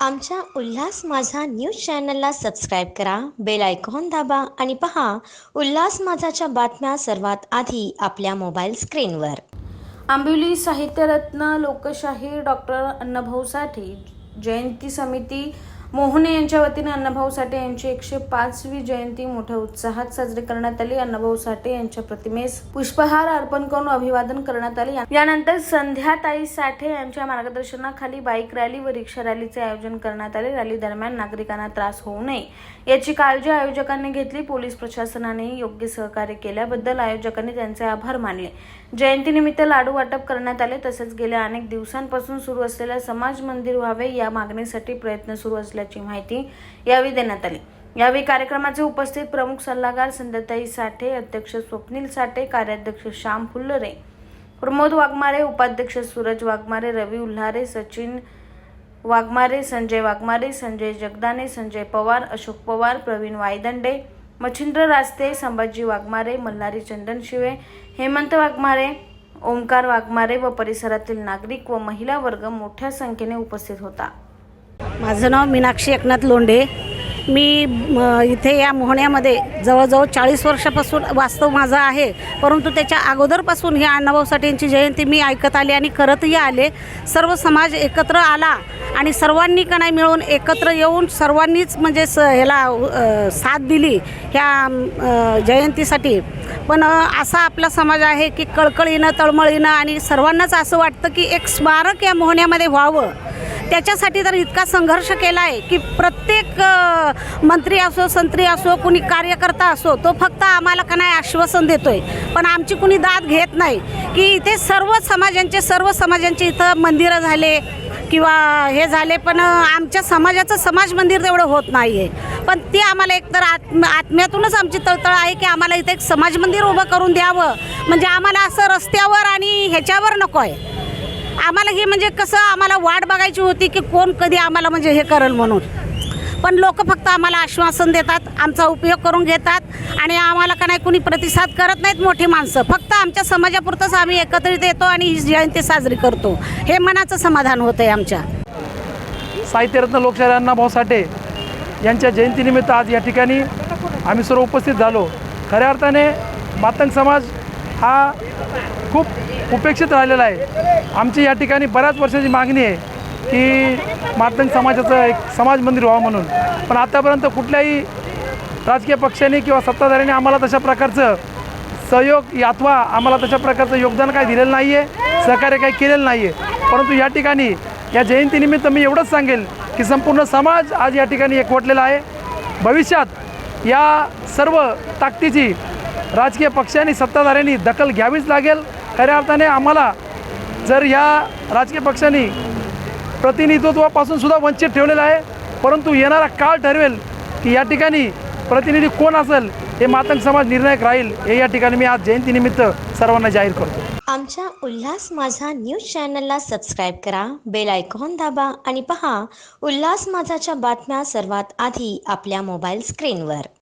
आमच्या उल्हास माझा न्यूज चॅनलला सबस्क्राईब करा, बेल आयकॉन दाबा आणि पहा उल्हास माझाच्या बातम्या सर्वात आधी आपल्या मोबाईल स्क्रीनवर। आंबिवली साहित्यरत्न लोकशाहीर डॉक्टर अण्णाभाऊ साठे जयंती समिती मोहने यांच्या वतीने अण्णाभाऊ साठे यांची 105वी जयंती मोठ्या उत्साहात साजरी करण्यात आली। अण्णाभाऊ साठे यांच्या प्रतिमेस पुष्पहार अर्पण करून अभिवादन करण्यात आले। यानंतर संध्याताई साठे यांच्या मार्गदर्शनाखाली बाईक रॅली व रिक्षा रॅलीचे आयोजन करण्यात आले। रॅली दरम्यान नागरिकांना त्रास होऊ नये याची काळजी आयोजकांनी घेतली। पोलीस प्रशासनाने योग्य सहकार्य केल्याबद्दल आयोजकांनी त्यांचे आभार मानले। जयंतीनिमित्त लाडू वाटप करण्यात आले। तसेच गेल्या अनेक दिवसांपासून सुरू असलेल्या समाज मंदिर व्हावे या मागणीसाठी प्रयत्न सुरू असल्याची माहिती यावेळी देण्यात आली। यावेळी कार्यक्रमाचे उपस्थित प्रमुख सल्लागार संध्याताई साठे, अध्यक्ष स्वप्नील साठे, कार्याध्यक्ष श्याम फुल्लरे, प्रमोद वाघमारे, उपाध्यक्ष सूरज वाघमारे, रवी उल्हारे, सचिन वाघमारे, संजय वाघमारे, संजय जगदाने, संजय पवार, अशोक पवार, प्रवीण वायदंडे, मच्छिंद्र रास्ते, संभाजी वाघमारे, मल्हारी चंदनशिवे, हेमंत वाघमारे, ओमकार वाघमारे व परिसरातील नागरिक व महिला वर्ग मोठ्या संख्येने उपस्थित होता। माझं नाव मीनाक्षी एकनाथ लोंढे। मी इथे या मोहण्यामध्ये जवळजवळ 40 वर्षापासून वास्तव माझं आहे, परंतु त्याच्या अगोदरपासून ह्या अण्णाभाऊ साठे यांची जयंती मी ऐकत आले आणि करतही आले। सर्व समाज एकत्र आला आणि सर्वांनी का नाही मिळून एकत्र येऊन सर्वांनीच म्हणजे ह्याला साथ दिली ह्या जयंतीसाठी। पण असा आपला समाज आहे की कळकळीनं तळमळीनं आणि सर्वांनाच असं वाटतं की एक स्मारक या मोहण्यामध्ये व्हावं। त्याच्यासाठी तर इतका संघर्ष केला आहे की प्रत्येक मंत्री असो, संत्री असो, कुणी कार्यकर्ता असो, तो फक्त आम्हाला का नाही आश्वासन देतोय, पण आमची कुणी दाद घेत नाही की इथे सर्व समाजांचे इथं मंदिरं झाले किंवा हे झाले, पण आमच्या समाजाचं समाज मंदिर तेवढं होत नाही आहे। पण ते आम्हाला एकतर आत्म्यातूनच आमची तळतळ आहे की आम्हाला इथे एक समाज मंदिर उभं करून द्यावं, म्हणजे आम्हाला असं रस्त्यावर आणि ह्याच्यावर नको आहे। आम्हाला हे म्हणजे कसं आम्हाला वाट बघायची होती की कोण कधी आम्हाला म्हणजे हे करेल म्हणून, पण लोक फक्त आम्हाला आश्वासन देतात, आमचा उपयोग करून घेतात आणि आम्हाला का नाही कुणी प्रतिसाद करत नाहीत मोठी माणसं। फक्त आमच्या समाजापुरतंच आम्ही एकत्रित येतो आणि ही जयंती साजरी करतो, हे मनाचं समाधान होतं आहे आमच्या। साहित्यरत्न लोकशाहीर अण्णाभाऊ साठे यांच्या जयंतीनिमित्त आज या ठिकाणी आम्ही सर्व उपस्थित झालो। खऱ्या अर्थाने मातंग समाज हा खूप उपेक्षित राहिलेला आहे। आमची या ठिकाणी बऱ्याच वर्षाची मागणी आहे की मातंग समाजाचं एक समाज मंदिर व्हावं म्हणून, पण आतापर्यंत कुठल्याही राजकीय पक्षाने किंवा सत्ताधाऱ्यांनी आम्हाला तशा प्रकारचं सहयोग अथवा आम्हाला तशा प्रकारचं योगदान काही दिलेलं नाही आहे, सहकार्य काही केलेलं नाही आहे। परंतु या ठिकाणी या जयंतीनिमित्त मी एवढंच सांगेल की संपूर्ण समाज आज या ठिकाणी एकवटलेला आहे। भविष्यात या सर्व ताकदीची राजकीय पक्षांनी, सत्ताधाऱ्यांनी दखल घ्यावीच लागेल। खऱ्या अर्थाने आम्हाला जर या राजकीय पक्षांनी प्रतिनिधित्वापासून सुद्धा वंचित ठेवलेलं आहे, परंतु येणारा काळ ठरवेल की या ठिकाणी प्रतिनिधी कोण असेल, हे मातंग समाज निर्णायक राहील, हे या ठिकाणी मी आज जयंतीनिमित्त सर्वांना जाहीर करतो। आमच्या उल्हास माझा न्यूज चॅनलला सबस्क्राईब करा, बेल आयकॉन दाबा आणि पहा उल्हास माझाच्या बातम्या सर्वात आधी आपल्या मोबाईल स्क्रीनवर।